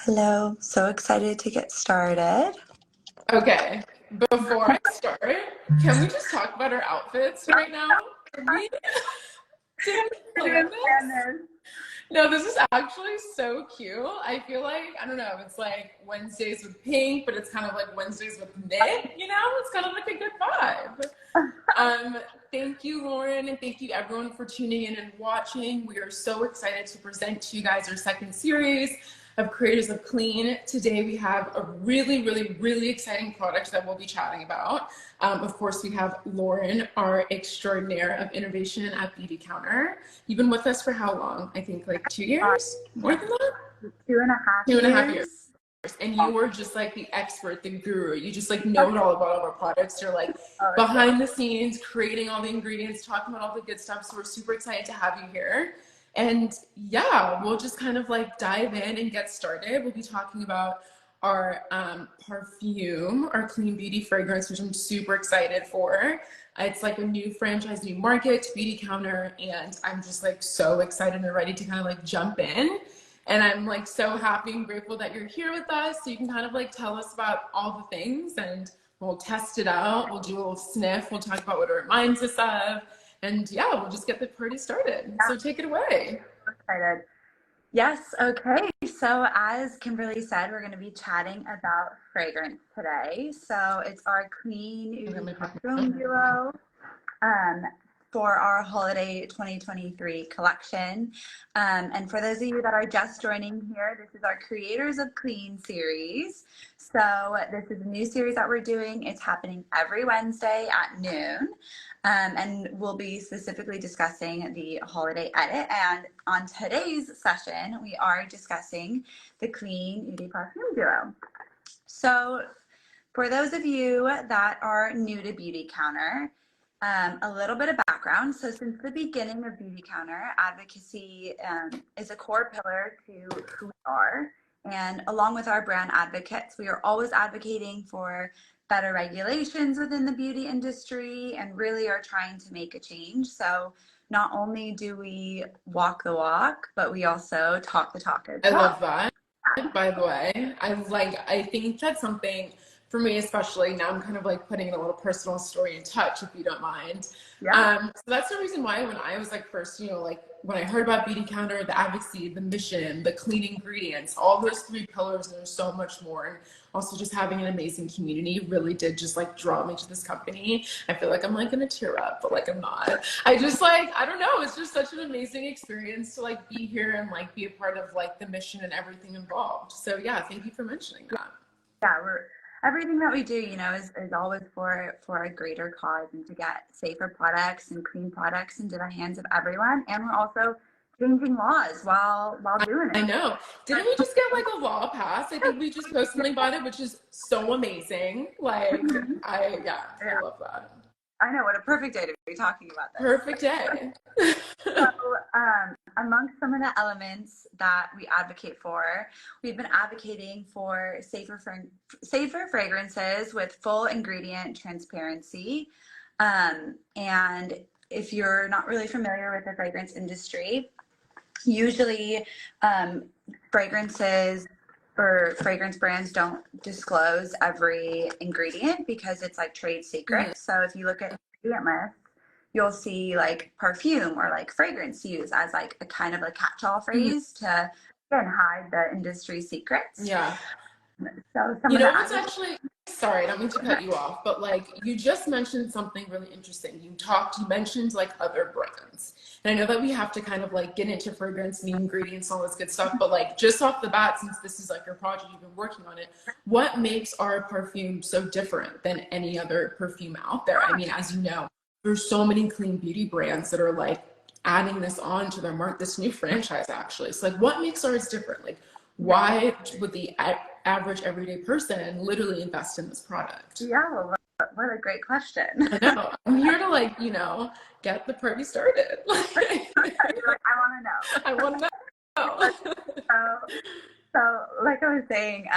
Hello, so excited to get started. Okay, before I start, can we just talk about our outfits right now? Did we, did we I plan didn't plan this? this. No, this is actually so cute. I feel like, I don't know, it's like Wednesdays with pink, but it's kind of like Wednesdays with knit, you know? It's kind of like a good vibe. Um, Thank you, Lauren, and thank you everyone for tuning in and watching. We are so excited to present to you guys our second series of Creators of Clean. Today we have a really exciting product that we'll be chatting about. Of course, we have Lauren, our extraordinaire of innovation at Beautycounter. You've been with us for how long? I think like 2 years? More than that? 2.5 years. Two and a half years. And you were just like the expert, the guru. You just like know it all about all of our products. You're like Oh, behind the scenes, creating all the ingredients, talking about all the good stuff. So we're super excited to have you here. And yeah, we'll just kind of like dive in and get started. We'll be talking about our perfume, our clean beauty fragrance, which I'm super excited for. It's like a new franchise, new market to Beautycounter, and I'm just like so excited and ready to kind of like jump in. And I'm like so happy and grateful that you're here with us. So you can kind of like tell us about all the things and we'll test it out. We'll do a little sniff. We'll talk about what it reminds us of. And yeah, we'll just get the party started. Yeah, So take it away. I'm excited. Yes, okay. So as Kimberly said, we're going to be chatting about fragrance today. So it's our clean Okay, Oud my parfum duo. Um, for our holiday 2023 collection. And for those of you that are just joining here, this is our Creators of Clean series. So this is a new series that we're doing. It's happening every Wednesday at noon. And we'll be specifically discussing the holiday edit. And on today's session, we are discussing the Clean Eau de Parfum Duo. So for those of you that are new to Beautycounter, a little bit of background. So since the beginning of Beautycounter, advocacy is a core pillar to who we are. And along with our brand advocates, we are always advocating for better regulations within the beauty industry and really are trying to make a change. So not only do we walk the walk, but we also talk the talk as I well. love that, by the way. I think that's something for me, especially now I'm kind of like putting in a little personal story in touch, if you don't mind. Yeah. So that's the reason why when I was like first, like when I heard about Beautycounter, the advocacy, the mission, the clean ingredients, all those three pillars, and there's so much more. And also just having an amazing community really did just like draw me to this company. I feel like I'm like gonna tear up, but like I'm not. I just like, I don't know, it's just such an amazing experience to like be here and like be a part of like the mission and everything involved. So yeah, thank you for mentioning that. Yeah, we're everything that we do, is always for a greater cause and to get safer products and clean products into the hands of everyone. And we're also changing laws while doing I it. know. Didn't we just get like a law passed? I think we just posted something about it, which is so amazing. Like, yeah, I Yeah, love that. I know, what a perfect day to be talking about this. Perfect day. So, amongst some of the elements that we advocate for, we've been advocating for safer fragrances with full ingredient transparency. And if you're not really familiar with the fragrance industry, usually fragrances or fragrance brands don't disclose every ingredient because it's like trade Mhm. secret. So if you look at ingredient lists, you'll see like perfume or like fragrance used as like a kind of a catch-all Mhm. phrase to again hide the industry secrets. Yeah. So some You of the know what's advocates. actually, sorry, I don't mean to cut you off, but like you just mentioned something really interesting. You mentioned like other brands. And I know that we have to kind of like get into fragrance and the ingredients, all this good stuff, but like just off the bat, since this is like your project, you've been working on it, what makes our perfume so different than any other perfume out there? I mean, as you know, there's so many clean beauty brands that are like adding this on to their market, this new franchise actually. So like what makes ours different? Like why would the average everyday person literally invest in this product? Yeah, well, what a great question. I know. I'm here to like, get the party started. You're like, I want to know. I want to know. So like I was saying,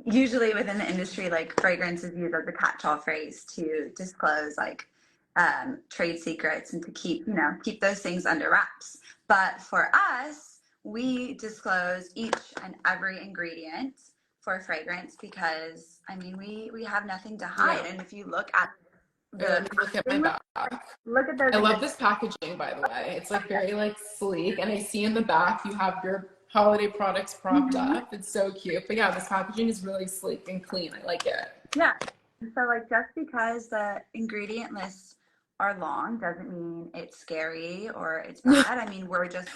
usually within the industry, like fragrance is used as a catch-all phrase to disclose like trade secrets and to keep those things under wraps. But for us, we disclose each and every ingredient for fragrance because, I mean, we have nothing to hide. And if you look at let me look at my back. Look at those. I love this packaging, by the way. It's like very like sleek, and I see in the back you have your holiday products propped up. It's so cute. But yeah, this packaging is really sleek and clean. I like it. Yeah. So like just because the ingredient lists are long doesn't mean it's scary or it's bad. I mean, we're just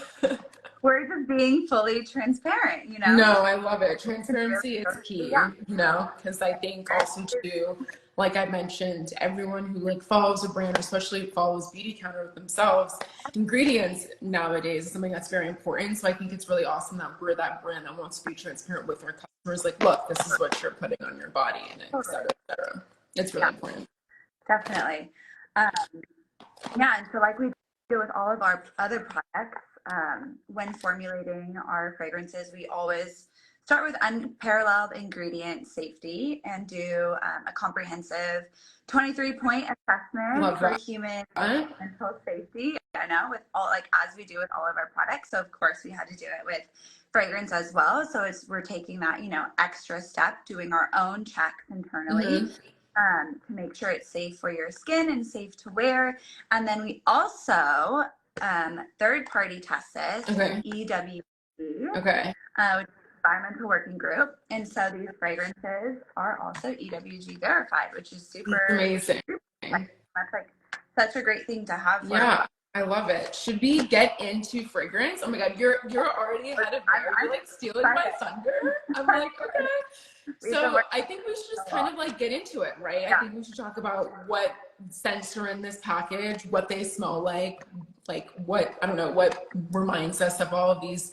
being fully transparent, you know? No, I love it. Transparency is key, you know, because I think also too, like I mentioned, everyone who like follows a brand, especially follows Beautycounter themselves, ingredients nowadays is something that's very important. So I think it's really awesome that we're that brand that wants to be transparent with our customers. Like, look, this is what you're putting on your body, and et cetera, et cetera. It's really important. Definitely. Yeah, and so like we do with all of our other products, when formulating our fragrances, we always start with unparalleled ingredient safety and do a comprehensive 23-point assessment for human and mental safety. I know, with all, like, as we do with all of our products. So of course we had to do it with fragrance as well. So we're taking that, you know, extra step, doing our own checks internally. To make sure it's safe for your skin and safe to wear. And then we also third-party test this, EWG, which is Environmental Working Group. And so these fragrances are also EWG verified, which is super amazing. That's like such a great thing to have. Yeah, I love it. Should we get into fragrance? Oh my God, you're already ahead of me. You're like stealing my thunder. I'm like, okay. So I think we should just kind of like get into it, right? I think we should talk about what scents are in this package, what they smell like what, I don't know, what reminds us of all of these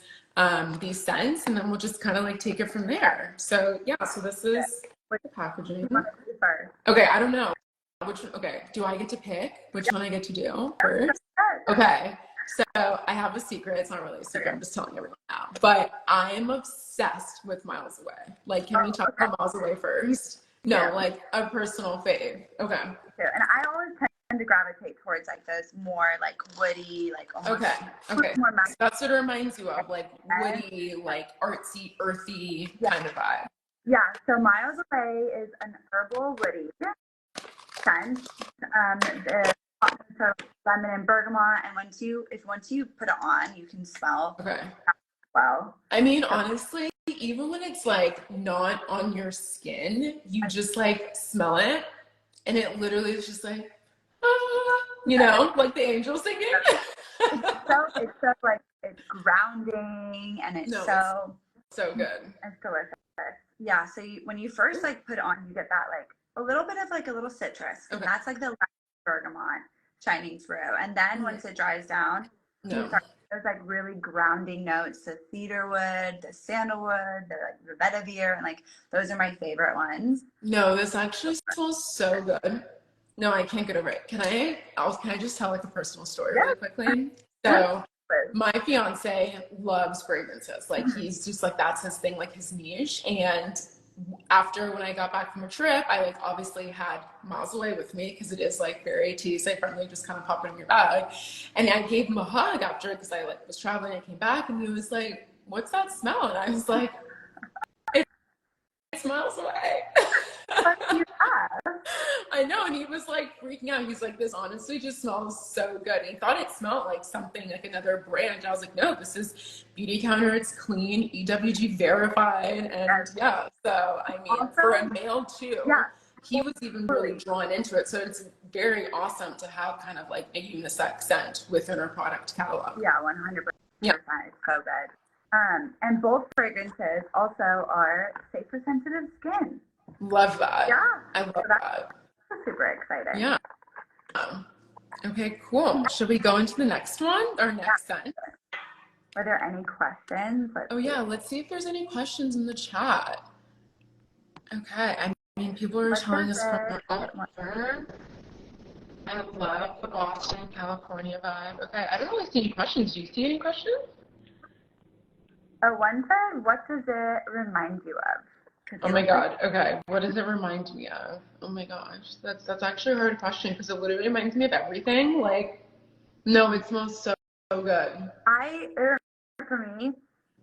scents, and then we'll just kind of like take it from there. So yeah, so this is the packaging. Okay, I don't know. Okay, do I get to pick which one I get to do first? Okay, so I have a secret. It's not really a secret. I'm just telling everyone now. But I'm obsessed with Miles Away. Like, can we talk about Miles Away first? No, like a personal fave. Okay. And I always tend to gravitate towards like those more like woody, like almost more so that's what it reminds you of, like woody, like artsy, earthy kind of vibe. Yeah. So Miles Away is an herbal woody scent. So lemon and bergamot, and once you put it on, you can smell. Well, I mean, honestly, even when it's like not on your skin, you just like smell it, and it literally is just like, you know, like the angel singing. it's so like it's grounding, and it's so good. It's delicious. Yeah. So when you first like put it on, you get that like a little bit of like a little citrus. That's like the bergamot shining through, and then once it dries down, you start those like really grounding notes, the cedarwood, the sandalwood, the vetiver, and like those are my favorite ones. No, this actually smells so good. No, I can't get over it. Can I just tell like a personal story really quickly? So my fiance loves fragrances. Like he's just like, that's his thing, like his niche. And after when I got back from a trip, I like obviously had Miles Away with me because it is like very TSA friendly, just kind of pop it in your bag. And I gave him a hug after because I like was traveling. I came back and he was like, "What's that smell?" And I was like, "It's Miles Away." I know, and he was like freaking out. He's like, "This honestly just smells so good." And he thought it smelled like something like another brand. I was like, "No, this is Beautycounter. It's clean, EWG verified." And yeah, so I mean, for a male too, he was even really drawn into it. So it's very awesome to have kind of like a unisex scent within our product catalog. Yeah, 100%. Yeah, it's so good. And both fragrances also are safe for sensitive skin. Love that. Yeah, I love that. Super exciting. Yeah. Okay, cool. Should we go into the next one or next scent? Are there any questions? Let's see if there's any questions in the chat. Okay, I mean, people are telling us from I love the Boston, California vibe. Okay, I don't really see any questions. Do you see any questions? One said, what does it remind you of? Oh my God. Okay. What does it remind me of? Oh my gosh. That's actually a hard question because it literally reminds me of everything. Like, no, it smells so good. It for me,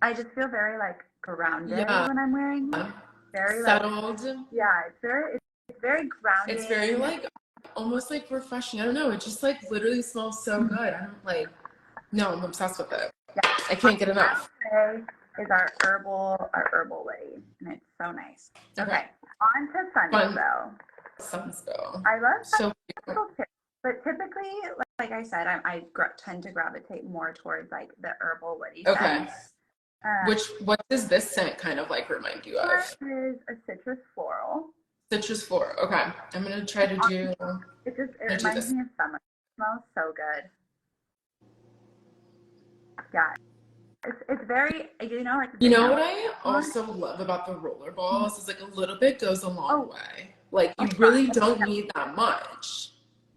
I just feel very like grounded Yeah, when I'm wearing it. Very like, settled. yeah, it's very It's very grounding. like almost like refreshing. I don't know. It just like literally smells so good. I don't like. No, I'm obsessed with it. Yeah, I can't get enough. today is our herbal way, and it's so nice. Okay, Okay, on to fun Sunspo. Sunspo. I love So cute. Sunspo too, but typically, like I said, I tend to gravitate more towards like the herbal woody Okay. scents. What does this scent kind of like remind you of? Is a citrus floral. Citrus floral. Okay, I'm gonna try to do. It do reminds this. me of summer. It smells so good. Yeah, it's very, like You know vanilla. what I also love about the roller balls is like a little bit goes a long Oh, way. Like oh, you really don't need that much.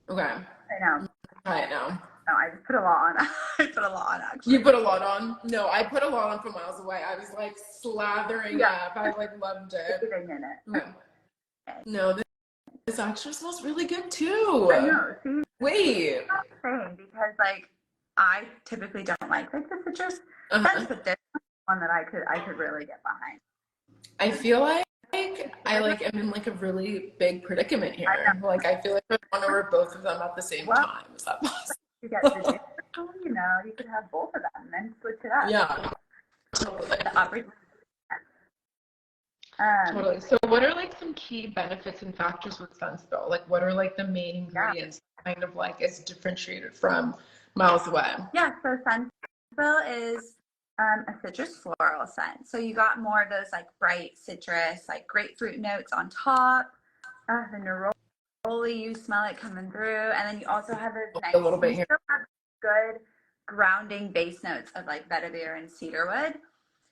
Okay, I know. try it now. No, I just put a lot on. I put a lot on You actually. put a lot on? No, I put a lot on from miles away. I was like slathering Yeah, up. I like loved it. bathing in it. Okay. Okay. No, this actually smells really good too. I know. See, Wait. that's the thing because like I typically don't like the citrus Uh-huh. scents, but this one that I could really get behind. I feel like I like am in like a really big predicament here. Like I feel like I want to wear both of them at the same time. Is that possible? You get to do, you could have both of them and then switch it up. Yeah, totally. The opportunity. Totally. So what are like some key benefits and factors with Sunspo? Like what are like the main ingredients kind of like is differentiated from miles away? Yeah, so Sunspo is a citrus floral scent. So you got more of those like bright citrus, like grapefruit notes on top. The neroli, you smell it coming through, and then you also have those nice, a little bit here. Good grounding base notes of like vetiver and cedarwood.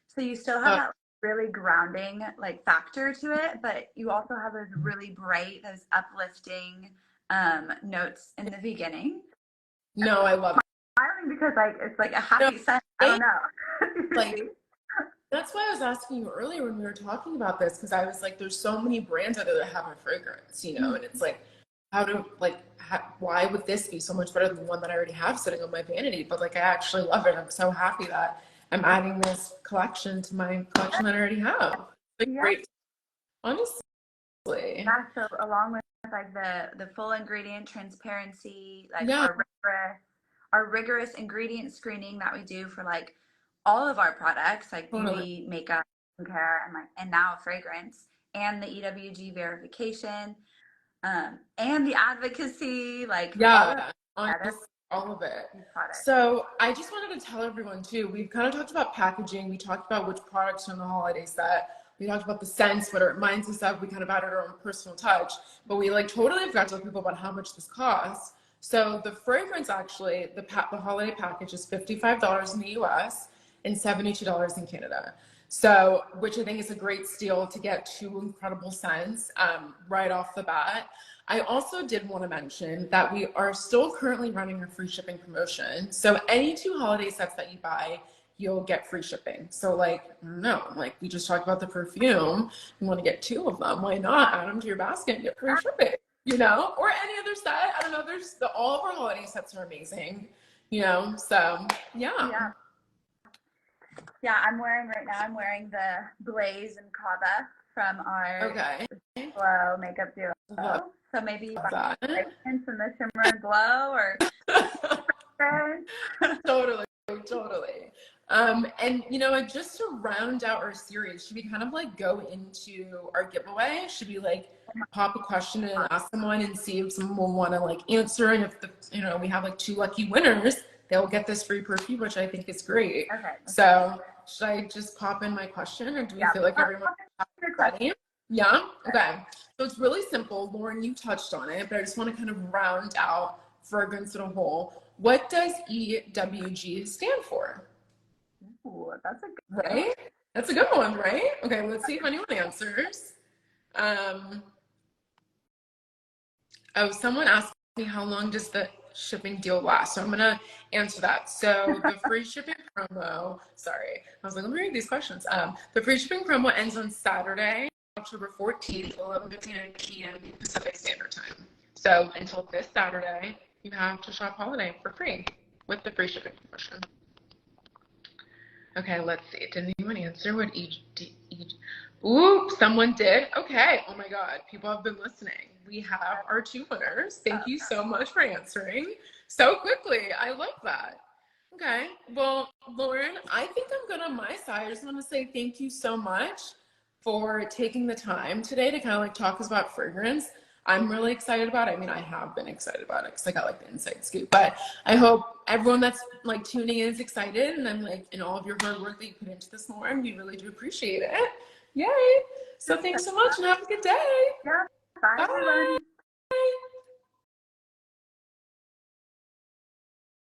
So you still have that really grounding like factor to it, but you also have those really bright, those uplifting notes in the beginning. No, I love it. Smiling because like it's like a happy scent. I don't know. Like that's why I was asking you earlier when we were talking about this, because I was like, there's so many brands out there that have a fragrance, you know, and it's like, why would this be so much better than the one that I already have sitting on my vanity? But like, I actually love it. I'm so happy that I'm adding this collection to my collection that I already have. Like, great, honestly. Yeah. So along with like the full ingredient transparency, like our rigorous ingredient screening that we do for like all of our products, like beauty, makeup, skincare, and now fragrance, and the EWG verification, and the advocacy, like all of it. So I just wanted to tell everyone too, we've kind of talked about packaging, we talked about which products from the holiday set, we talked about the scents, what it reminds us of, we kind of added our own personal touch, but we like totally forgot to tell people about how much this costs. So the fragrance actually, the holiday package is $55 in the US and $72 in Canada. So, which I think is a great steal to get two incredible scents right off the bat. I also did want to mention that we are still currently running a free shipping promotion. So any two holiday sets that you buy, you'll get free shipping. So like, no, like we just talked about the perfume. You want to get two of them. Why not add them to your basket and get free shipping? You know, or any other set. I don't know. All of our holiday sets are amazing. You know, so yeah. Yeah, I'm wearing the Blaze and Kava from our Glow Makeup Duo. So maybe you buy some of the shimmer and glow or Totally. And you know, just to round out our series, should we kind of like go into our giveaway? Should we like pop a question and ask someone and see if someone will want to like answer? And if we have like two lucky winners, they'll get this free perfume, which I think is great. Okay. So should I just pop in my question, or do we feel like everyone is ready? Yeah? Okay. So it's really simple. Lauren, you touched on it, but I just want to kind of round out fragrance in a whole. What does EWG stand for? Ooh, that's a good one. Right? That's a good one, right? Okay, let's see if anyone answers. Someone asked me how long does the shipping deal last? So I'm gonna answer that. So the free shipping promo, sorry, I was like, let me read these questions. The free shipping promo ends on Saturday, October 14th, 11:59 p.m. Pacific Standard Time. So until this Saturday, you have to shop holiday for free with the free shipping promotion. Okay, let's see. Did anyone answer what each Ooh, someone did. Okay. Oh my God. People have been listening. We have our two winners. Thank you so much for answering so quickly. I love that. Okay. Well, Lauren, I think I'm good on my side. I just want to say thank you so much for taking the time today to kind of like talk us about fragrance. I'm really excited about it. I mean, I have been excited about it because I got like the inside scoop, but I hope everyone that's like tuning in is excited, and then like in all of your hard work that you put into this, Lauren, we really do appreciate it. Yay. So thanks so much and have a good day. Yeah. Bye, Bye. everyone.